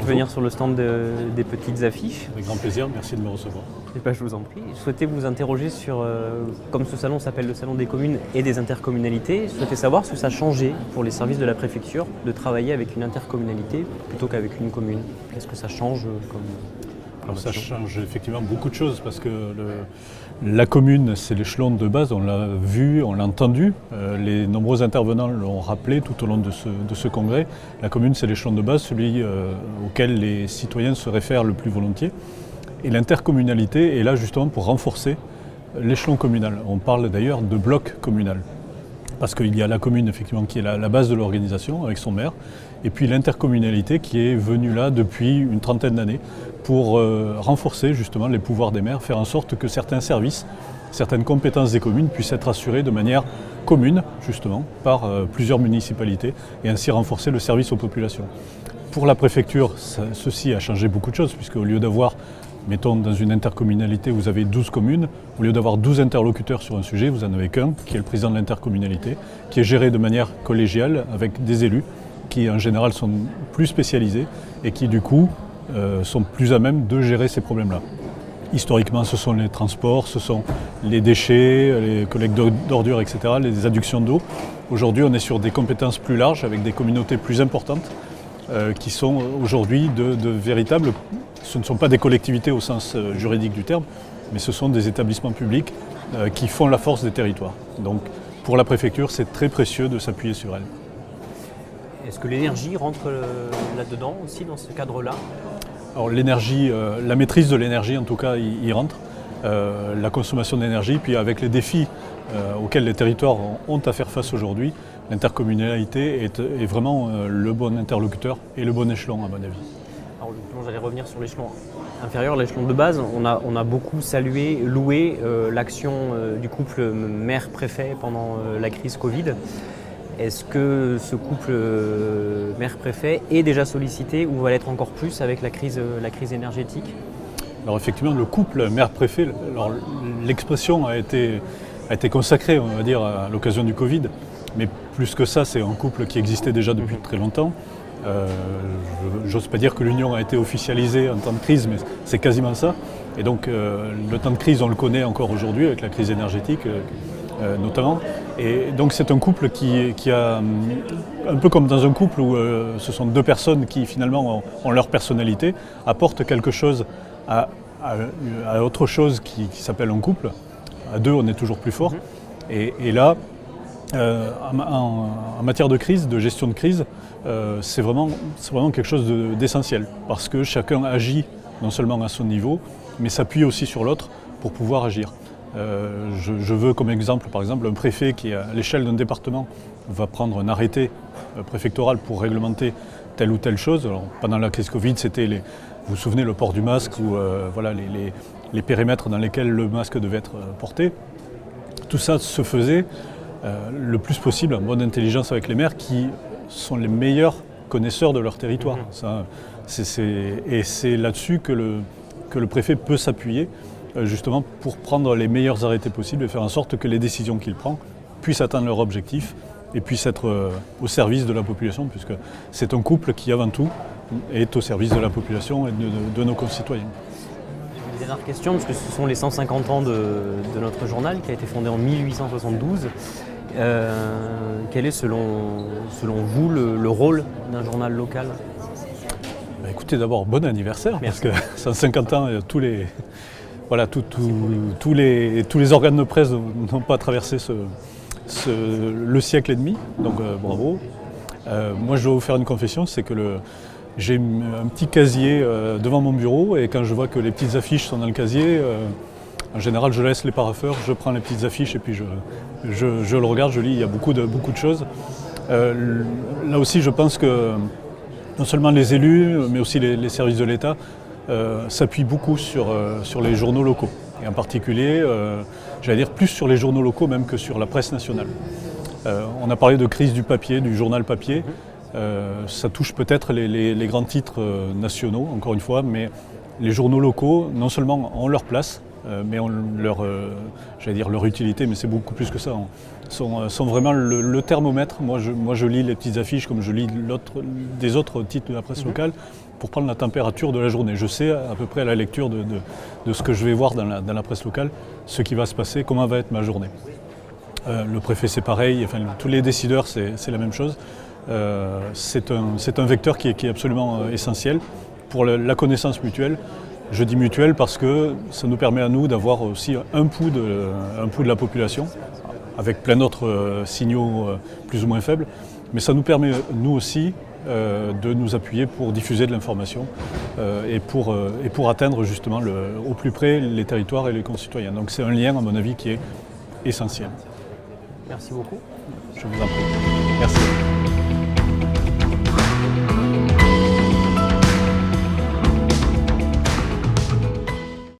venir sur le stand des petites affiches. Avec grand plaisir, merci de me recevoir. Et je vous en prie. Je souhaitais vous interroger sur, comme ce salon s'appelle le salon des communes et des intercommunalités, je souhaitais savoir si ça a changé pour les services de la préfecture de travailler avec une intercommunalité plutôt qu'avec une commune. Qu'est-ce que ça change Alors ça change effectivement beaucoup de choses parce que la commune, c'est l'échelon de base, on l'a vu, on l'a entendu. Les nombreux intervenants l'ont rappelé tout au long de ce congrès. La commune, c'est l'échelon de base, celui auquel les citoyens se réfèrent le plus volontiers. Et l'intercommunalité est là justement pour renforcer l'échelon communal. On parle d'ailleurs de bloc communal. Parce qu'il y a la commune effectivement qui est la base de l'organisation avec son maire, et puis l'intercommunalité qui est venue là depuis une trentaine d'années pour renforcer justement les pouvoirs des maires, faire en sorte que certains services, certaines compétences des communes puissent être assurées de manière commune justement par plusieurs municipalités et ainsi renforcer le service aux populations. Pour la préfecture, ceci a changé beaucoup de choses puisque au lieu d'avoir, mettons dans une intercommunalité, vous avez 12 communes, au lieu d'avoir 12 interlocuteurs sur un sujet, vous n'en avez qu'un, qui est le président de l'intercommunalité, qui est géré de manière collégiale avec des élus qui en général sont plus spécialisés et qui du coup sont plus à même de gérer ces problèmes-là. Historiquement, ce sont les transports, ce sont les déchets, les collectes d'ordures, etc., les adductions d'eau. Aujourd'hui, on est sur des compétences plus larges avec des communautés plus importantes qui sont aujourd'hui de véritables... Ce ne sont pas des collectivités au sens juridique du terme, mais ce sont des établissements publics qui font la force des territoires. Donc pour la préfecture, c'est très précieux de s'appuyer sur elle. Est-ce que l'énergie rentre là-dedans aussi, dans ce cadre-là ? Alors l'énergie, la maîtrise de l'énergie en tout cas y rentre, la consommation d'énergie, puis avec les défis auxquels les territoires ont à faire face aujourd'hui, l'intercommunalité est vraiment le bon interlocuteur et le bon échelon à mon avis. Alors justement, j'allais revenir sur l'échelon inférieur, l'échelon de base. On a beaucoup salué, loué l'action du couple maire-préfet pendant la crise Covid. Est-ce que ce couple maire-préfet est déjà sollicité ou va l'être encore plus avec la crise énergétique ? Alors effectivement, le couple maire-préfet, l'expression a été consacrée, on va dire, à l'occasion du Covid. Mais plus que ça, c'est un couple qui existait déjà depuis très longtemps. J'ose pas dire que l'union a été officialisée en temps de crise, mais c'est quasiment ça. Et donc le temps de crise, on le connaît encore aujourd'hui avec la crise énergétique notamment. Et donc c'est un couple qui a, un peu comme dans un couple où ce sont deux personnes qui finalement ont leur personnalité, apportent quelque chose à autre chose qui s'appelle un couple. À deux, on est toujours plus fort. Et là, en matière de crise, de gestion de crise, c'est vraiment quelque chose d'essentiel parce que chacun agit non seulement à son niveau, mais s'appuie aussi sur l'autre pour pouvoir agir. Je veux comme exemple, par exemple, un préfet qui, à l'échelle d'un département, va prendre un arrêté préfectoral pour réglementer telle ou telle chose. Alors, pendant la crise Covid, c'était, vous vous souvenez, le port du masque ou voilà, les périmètres dans lesquels le masque devait être porté. Tout ça se faisait le plus possible en bonne intelligence avec les maires qui sont les meilleurs connaisseurs de leur territoire. Et c'est là-dessus que le préfet peut s'appuyer justement pour prendre les meilleurs arrêtés possibles et faire en sorte que les décisions qu'il prend puissent atteindre leur objectif et puissent être au service de la population, puisque c'est un couple qui avant tout est au service de la population et de nos concitoyens. Une dernière question, parce que ce sont les 150 ans de notre journal qui a été fondé en 1872. Quel est selon vous le rôle d'un journal local ? Écoutez, d'abord bon anniversaire. Merci. Parce que 150 ans, tous les organes de presse n'ont pas traversé le siècle et demi, donc bravo. Moi je dois vous faire une confession, c'est que j'ai un petit casier devant mon bureau et quand je vois que les petites affiches sont dans le casier, en général je laisse les parapheurs, je prends les petites affiches et puis je le regarde, je lis, il y a beaucoup de choses. Là aussi je pense que non seulement les élus, mais aussi les services de l'État s'appuient beaucoup sur les journaux locaux. Et en particulier, j'allais dire plus sur les journaux locaux même que sur la presse nationale. On a parlé de crise du papier, du journal papier. Ça touche peut-être les grands titres nationaux, encore une fois, mais les journaux locaux, non seulement ont leur place, mais ont leur utilité, mais c'est beaucoup plus que ça. Sont vraiment le thermomètre. Moi, je lis les petites affiches comme je lis des autres titres de la presse locale. pour prendre la température de la journée. Je sais à peu près à la lecture de ce que je vais voir dans la presse locale, ce qui va se passer, comment va être ma journée. Le préfet c'est pareil, enfin, tous les décideurs c'est la même chose. C'est un vecteur qui est absolument essentiel pour la connaissance mutuelle. Je dis mutuelle parce que ça nous permet à nous d'avoir aussi un pouls de la population, avec plein d'autres signaux plus ou moins faibles, mais ça nous permet nous aussi de nous appuyer pour diffuser de l'information et pour atteindre justement au plus près les territoires et les concitoyens. Donc c'est un lien à mon avis qui est essentiel. Merci beaucoup. Je vous en prie. Merci.